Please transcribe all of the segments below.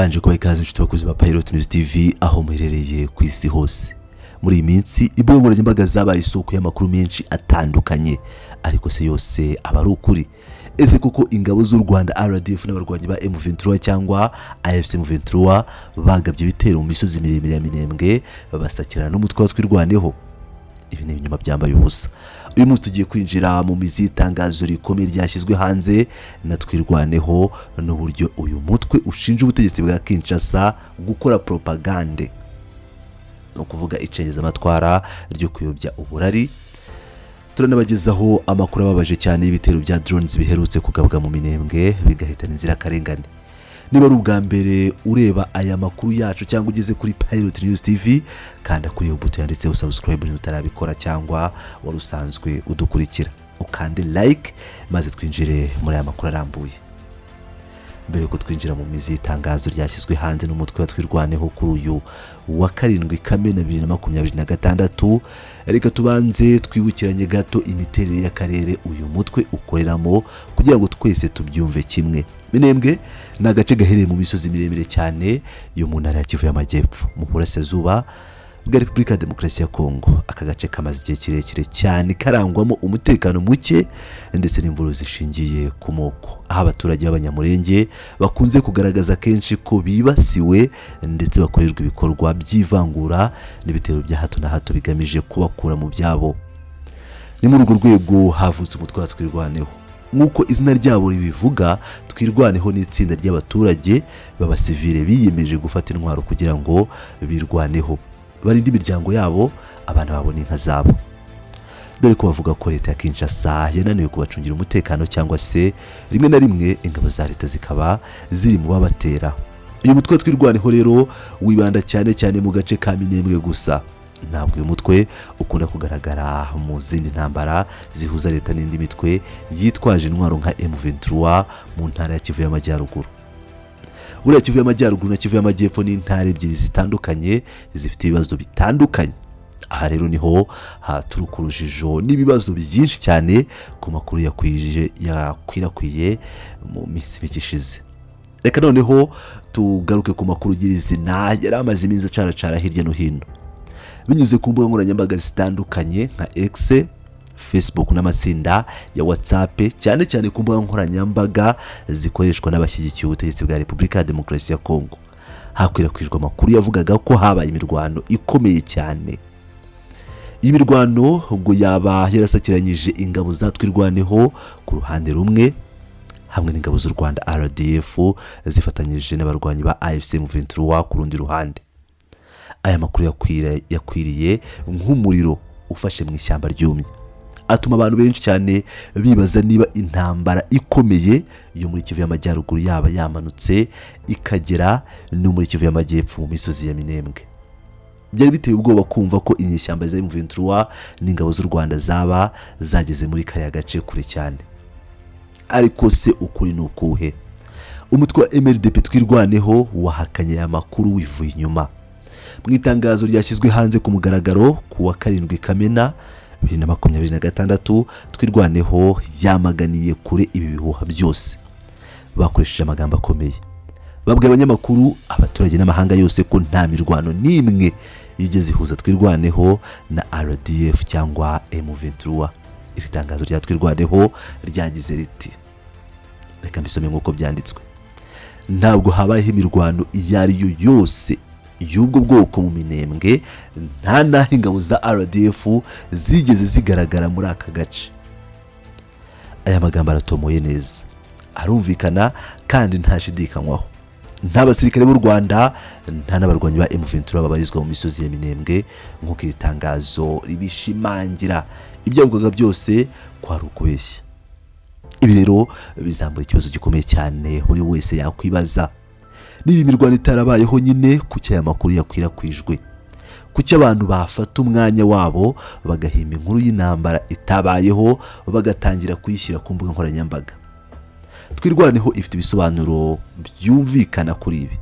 banje kuba ikaze inshuti bakuzi ba Pilot News TV aho muherereye ku isi hose. Muri iyi minsi imbuga nkoranyambaga zabaye isoko y'amakuru menshi atandukanye, ariko se yose aba ari ukuri. Ese kuko ingabo z'u Rwanda RDF n'abarwanyi ba M23 cyangwa AFC M23 bagabye ibitero mu misozi miremire ya Minembwe babasakirana n'umutwe watwirwaneho? Ibi ni ibinyoma byambaye ubusa. Uyu munsi tugiye kwinjira mu mizi itangazo rikomeye ryashyizwe hanze na twirwaneho n'uburyo uyu mutwe ushinja ubutegetsi bwa Kinshasa gukora propagande, no kuvuga icengeza amatwara ryo kuyobya uburari. Turanabagezaho amakuru ababaje cyane y'ibitero bya drones biherutse kugabwa mu Minembwe bigahitana inzirakarengane. Niba ari ubwa mbere ureba aya makuru yacu cyangwa ugeze kuri Pilot News TV, kanda kuri iyo buto yanditseho subscribe niba utarabikora cyangwa wari usanzwe udukurikira, ukande like maze twinjire muri aya makuru arambuye. Mbere yuko twinjira mu mizi itangazo ryashyizwe hanze n'umutwe watwirwaneho kuri uyu wa 7 Kamena 2026, reka tubanze twibukiranye gato imiterere y'akarere uyu mutwe ukoreramo kugira ngo twese tubyumve kimwe. Minembwe ni agace gahereye mu misozi miremire cyane yo mu ntara ya Kivu y'Amajyepfo mu burasirazuba bwa Repubulika ya Demokarasi ya Kongo. Aka gace kamaze igihe kirekire cyane karangwamo umutekano muke ndetse n'imvururu zishingiye ku moko, aho abaturage b'abanyamurenge bakunze kugaragaza kenshi ko bibasiwe ndetse bakorerwa ibikorwa by'ivangura n'ibitero bya hato na hato bigamije kubakura mu byabo. Ni muri urwo rwego havutse umutwe watwirwaneho. Nk'uko izina ryabo ribivuga, twirwaneho n'itsinda ry'abaturage b'abasivile biyemeje gufata intwaro kugira ngo birwaneho, barinde imiryango yabo, abana babo n'inka zabo. Dore ko bavuga ko leta ya Kinshasa yananiwe kubacungira umutekano, cyangwa se rimwe na rimwe ingabo za leta zikaba ziri mu babatera. Uyu mutwe twirwaneho rero wibanda cyane mu gace ka Minembwe gusa. Ntabwo uyu mutwe ukunda kugaragara mu zindi ntambara zihuza leta n'indi mitwe yitwaje intwaro nka M23 mu ntara ya Kivu y'Amajyaruguru. Buriya Kivu y'Amajyaruguru na Kivu y'Amajyepfo ni intara ebyiri zitandukanye zifite ibibazo bitandukanye. Aha rero niho haturuka urujijo n'ibibazo byinshi cyane ku makuru yakwirakwiye mu minsi bigishize. Reka noneho tugaruke ku makuru nyirizina yari amaze iminsi acaracara hirya no hino binyuze ku mbuga nkoranyambaga zitandukanye nka X, Facebook n'amatsinda ya WhatsApp, cyane ku mbuga nkoranyambaga zikoreshwa n'abashyigikiye ubutegetsi bwa Repubulika ya Demokarasi ya Kongo. Hakwirakwijwe amakuru yavugaga ko habaye imirwano ikomeye cyane. Iyi mirwano ngo yaba yarasakiranyije ingabo zatwirwaneho ku ruhande rumwe hamwe n'ingabo z'u Rwanda RDF zifatanyije n'abarwanyi ba AFC M23 ku rundi ruhande. Aya makuru yakwiriye nk'umuriro ufashe mu ishyamba ryumye, atuma abantu benshi cyane bibaza niba intambara ikomeye yo muri Kivu y'Amajyaruguru yaba yamanutse ikagera no muri Kivu y'Amajyepfo mu misozi ya Minembwe. Byari biteye ubwoba kumva ko inyeshyamba za M23 n'ingabo z'u Rwanda zaba zageze muri kariya gace kure cyane. Ariko se ukuri ni ukuhe? Umutwe wa MLDP twirwaneho wahakanye aya makuru wivuye inyuma. Mu itangazo ryashyizwe hanze ku mugaragaro ku wa 7 Kamena 2026, twirwaneho yamaganiye kure ibi bihuha byose. Bakoresheje amagambo akomeye, babwiye abanyamakuru, abaturage n'amahanga yose ko nta mirwano n'imwe yigeze ihuza twirwaneho na RDF cyangwa M23. Iri tangazo rya twirwaneho ryagize riti, reka mbisome nk'uko byanditswe: ntabwo habayeho imirwano iyo ari yo yose y'ubwo bwoko mu Minembwe, nta naho ingabo za RDF zigeze zigaragara muri aka gace. Aya magambo aratomoye neza, arumvikana kandi ntashidikanywaho. Nta basirikare b'u Rwanda nta n'abarwanyi ba M23 babarizwa mu misozi ya Minembwe nk'uko iri tangazo ribishimangira. Ibyo avugaga byose kwari ukubeshya. Ibi rero bizambura ikibazo gikomeye cyane buri wese yakwibaza, niba imirwano itarabayeho nyine kuki aya makuru yakwirakwijwe? Kuki abantu bafata umwanya wabo bagahimba inkuru y'intambara itabayeho bagatangira kuyishyira ku mbuga nkoranyambaga? Twirwaneho ifite ibisobanuro byumvikana kuri ibi.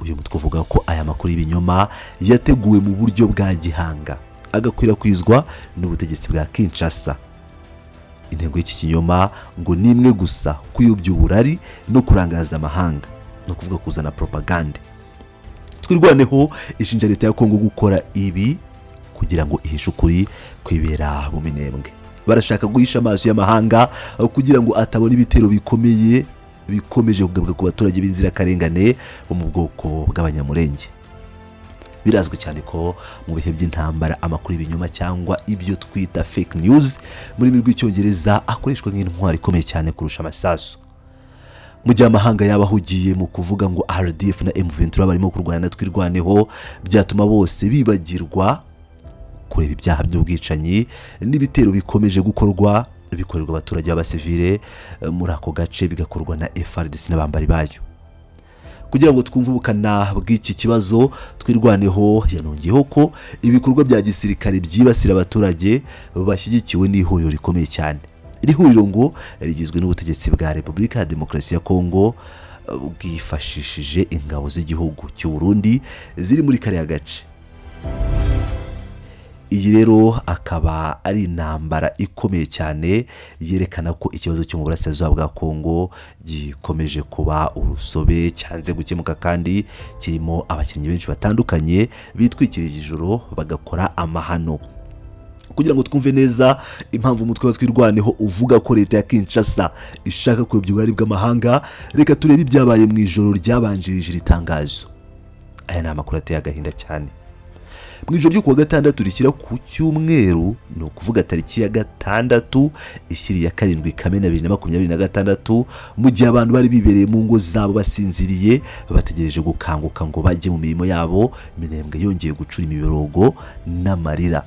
Uyu mutwe uvuga ko aya makuru y'ibinyoma yateguwe mu buryo bwa gihanga, agakwirakwizwa n'ubutegetsi bwa Kinshasa. Intego y'iki kinyoma ngo ni imwe gusa, kuyobya uburari no kurangaza amahanga. no kuvuga kuzana propaganda. Twirwaneho ishinja leta ya Kongo gukora ibi kugira ngo ihishe ukuri kwibera mu Minembwe. Barashaka guhisha amaso y'amahanga kugira ngo atabona ibitero bikomeye bikomeje kugabwa ku baturage b'inzirakarengane bo mu bwoko bw'abanyamurenge. Birazwi cyane ko mu bihe by'intambara amakuru y'ibinyoma cyangwa ibyo twita fake news muri rw'icyongereza akoreshwa nk'intwari ikomeye cyane kurusha amasasu. Mu gihe amahanga yabahugiye mu kuvuga ngo RDF na M23 barimo kurwana na Twirwaneho, byatuma bose bibagirwa kureba ibyaha by'ubwicanyi n'ibitero bikomeje gukorwa bikorerwa abaturage b'abasivile muri ako gace, bigakorwa na FARDC n'abambari bayo. Kugira ngo twumve ubukana bw'iki kibazo, Twirwaneho yanongeyeho ko ibikorwa bya gisirikare byibasira abaturage bashyigikiwe n'ihuriro rikomeye cyane. Iri huriro ngo rigizwe n'ubutegetsi bwa Repubulika ya Demokarasi ya Kongo bwifashishije ingabo z'igihugu cy'u Burundi ziri muri kariya gace. Iyi rero akaba ari intambara ikomeye cyane yerekana ko ikibazo cyo mu burasirazuba bwa Kongo gikomeje kuba urusobe cyanze gukemuka, kandi kirimo abakinnyi benshi batandukanye bitwikirije ijoro bagakora amahano. Kugira ngo twumve neza impamvu umutwe wa Twirwaneho uvuga ko leta ya Kinshasa ishaka kuyobya ubugari bw'amahanga, reka turebe ibyabaye mu ijoro ryabanjirije iri tangazo. Aya ni amakuru ateye agahinda cyane. Mu ijoro ryo kuwa gatandatu rishyira ku cyumweru, ni ukuvuga tariki ya gatandatu ishyiriye 7 Kamena 2026, mu gihe abantu bari bibereye mu ngo zabo basinziriye bategereje gukanguka ngo bajye mu mirimo yabo, Minembwe yongeye gucura imiborogo n'amarira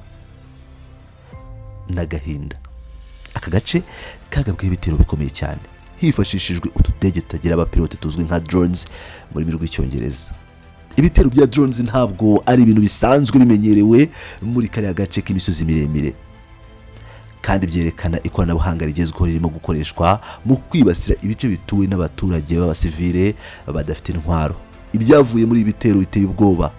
n'agahinda. Aka gace kagabweho ibitero bikomeye cyane hifashishijwe utudege tutagira abapilote tuzwi nka drones muri rw'icyongereza. Ibitero bya drones ntabwo ari ibintu bisanzwe bimenyerewe muri kariya gace k'imisozi miremire, kandi byerekana ikoranabuhanga rigezweho ririmo gukoreshwa mu kwibasira ibice bituwe n'abaturage b'abasivile badafite intwaro. Ibyavuye muri ibitero biteye ubwoba.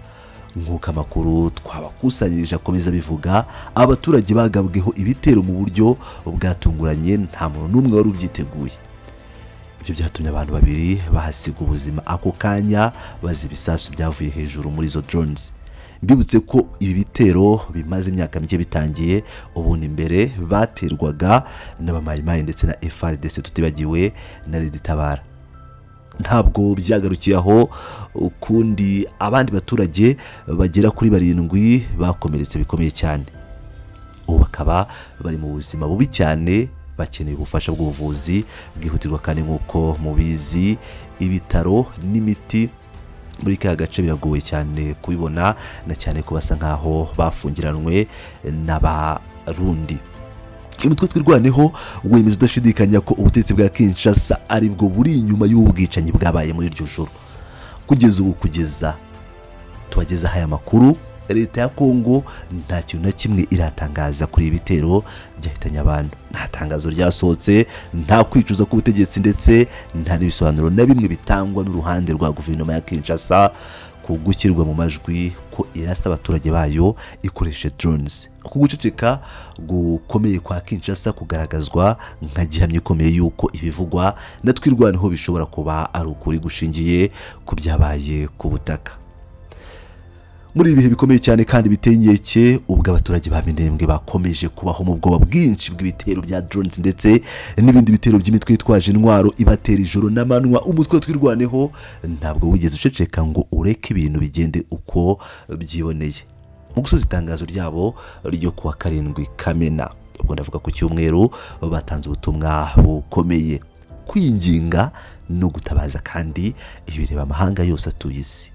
Nk'uko amakuru twabakusanyirije akomeza bivuga, abaturage bagabweho ibitero mu buryo bwatunguranye, nta muntu n'umwe wari ubyiteguye. Ibyo byatumye abantu babiri bahasiga ubuzima ako kanya bazi ibisasu byavuye hejuru muri izo drones. Mbibutse ko ibi bitero bimaze imyaka mike bitangiye, ubundi imbere baterwaga n'abamayimayi ndetse na FARDC, tutibagiwe na Red Tabara. Ntabwo byagarukiye aho, ukundi abandi baturage bagera kuri 7 bakomeretse bikomeye cyane. Ubu bakaba bari mu buzima bubi cyane, bakeneye ubufasha bw'ubuvuzi bwihutirwa, kandi nk'uko mubizi ibitaro n'imiti muri ka gace biragoye cyane kubibona, na cyane ko basa nkaho bafungiranwe n'abarundi. Umutwe Twirwaneho wemeza udashidikanya ko ubutegetsi bwa Kinshasa ari bwo buri inyuma y'ubwicanyi bwabaye muri iryo joro. Kugeza ubu tubageza aya makuru, leta ya Kongo nta kintu na kimwe iratangaza kuri ibitero byahitanye abantu. Nta tangazo ryasohotse, nta kwicuza ku butegetsi, ndetse nta n'ibisobanuro na bimwe bitangwa n'uruhande rwa guverinoma ya Kinshasa ku gushyirwa mu majwi ko irasa abaturage bayo ikoresha drones. Uku guceceka gukomeye kwa Kinshasa kugaragazwa nka gihamya ikomeye yuko ibivugwa na Twirwaneho bishobora kuba ari ukuri gushingiye ku byabaye ku butaka. Muri ibihe bikomeye cyane kandi biteye inkeke, ubwo abaturage ba Minembwe bakomeje kubaho mu bwoba bwinshi bw'ibitero bya drones ndetse n'ibindi bitero by'imitwe yitwaje intwaro ibatera ijoro n'amanywa, umutwe Twirwaneho ntabwo wigeze uceceka ngo ureke ibintu bigende uko byiboneye. Mu gusoza itangazo ryabo ryo kuwa 7 Kamena, ubwo ndavuga ku cyumweru, batanze ubutumwa bukomeye, kwinginga no gutabaza, kandi ibireba amahanga yose atuye isi.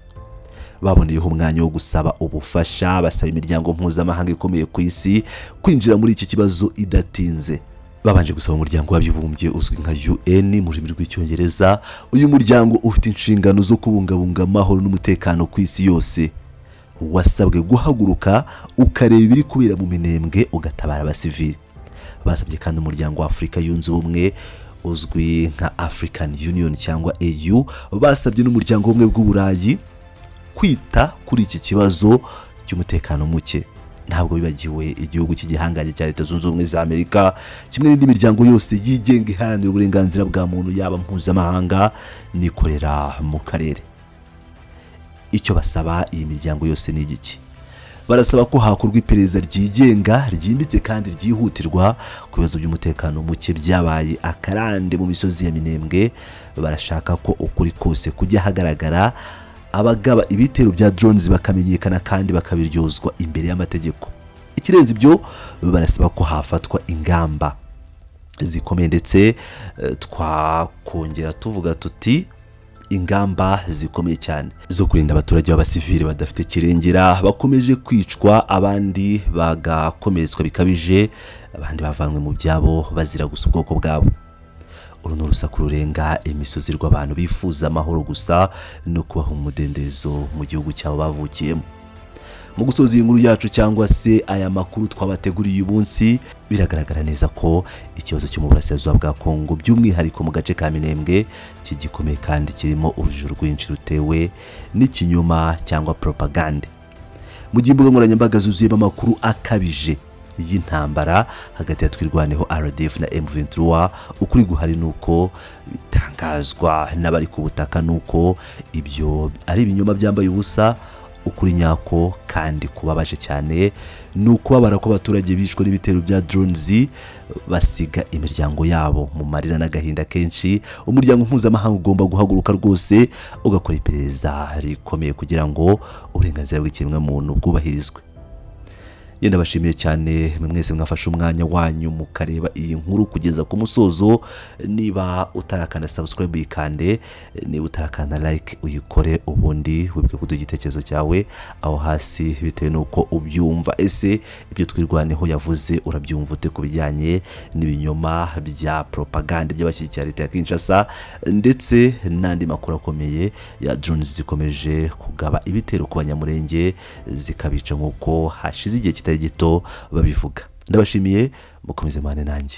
Baboneyeho umwanya wo gusaba ubufasha, basaba imiryango mpuzamahanga ikomeye ku isi kwinjira muri iki kibazo idatinze. Babanje gusaba umuryango w'abibumbye uzwi nka UN mu rurimi rw'icyongereza. Uyu muryango ufite inshingano zo kubungabunga amahoro n'umutekano ku isi yose. Wasabwe guhaguruka ukareba ibiri kubera mu Minembwe ugatabara abasivili. Basabye kandi umuryango wa Afurika yunze ubumwe uzwi nka African Union cyangwa AU, basabye n'umuryango w'ubumwe bw'Uburayi kwita kuri iki kibazo cy'umutekano muke. ntabwo bibagiwe igihugu cy'igihangange cya Leta Zunze Ubumwe za Amerika kimwe n'indi miryango yose yigenga iharanira uburenganzira bwa muntu yaba mpuzamahanga nikorera mu karere. Icyo basaba iyi miryango yose ni igiki? Barasaba ko hakorwa iperereza ryigenga ryimbitse kandi ryihutirwa ku bibazo by'umutekano muke byabaye akarande mu misozi ya Minembwe. Barashaka ko ukuri kose kujya hagaragara, abagaba ibitero bya drones bakamenyekana kandi bakabiryozwa imbere y'amategeko. Ikirenze ibyo, barasaba ko hafatwa ingamba zikomeye, ndetse twakongera tuvuga tuti ingamba zikomeye cyane zo kurinda abaturage b'abasivili badafite kirengera bakomeje kwicwa, abandi bagakomeretswa bikabije, abandi bavanwe mu byabo bazira gusa ubwoko bwabo. Uru ni urusaku rurenga imisozi rw'abantu bifuza amahoro gusa no kubaho umudendezo mu gihugu cyabo bavukiyemo. Mu gusoza iyi nkuru yacu cyangwa se aya makuru twabateguriye uyu munsi, biragaragara neza ko ikibazo cyo mu burasirazuba bwa Kongo by'umwihariko mu gace ka Minembwe kigikomeye kandi kirimo urujijo rwinshi rutewe n'ikinyoma cyangwa propaganda. Mu gihe imbuga nkoranyambaga zuzuyemo amakuru akabije y'intambara hagati ya Twirwaneho RDF na M23, ukuri guhari nuko bitangazwa n'abari ku butaka nuko ibyo ari ibinyoma byambaye ubusa. Ukuri nyako kandi kubabaje cyane nuko babara ko abaturage bishwe n'ibitero bya drones basiga imiryango yabo mu marira n'agahinda kenshi. Umuryango mpuzamahanga ugomba guhaguruka rwose ugakora iperereza rikomeye kugira ngo uburenganzira bw'ikiremwamuntu bwubahirizwe. Yenda bashimiye cyane mwese mwafashe umwanya wanyu mukareba iyi nkuru kugeza ku musozo. Niba utarakanda subscribe uyikande, niba utarakanda like uyikore, ubundi wibuke kuduha igitekerezo cyawe aho hasi bitewe nuko ubyumva. Ese ibyo Twirwaneho yavuze urabyumva ute ku bijyanye n'ibinyoma bya propaganda by'abashyigikira Leta ya Kinshasa ndetse n'andi makuru akomeye ya drones zikomeje kugaba ibitero ku banyamurenge zikabica nk'uko hashize igihe kitari gito babivuga. Ndabashimiye, mukomeze mane nanjye.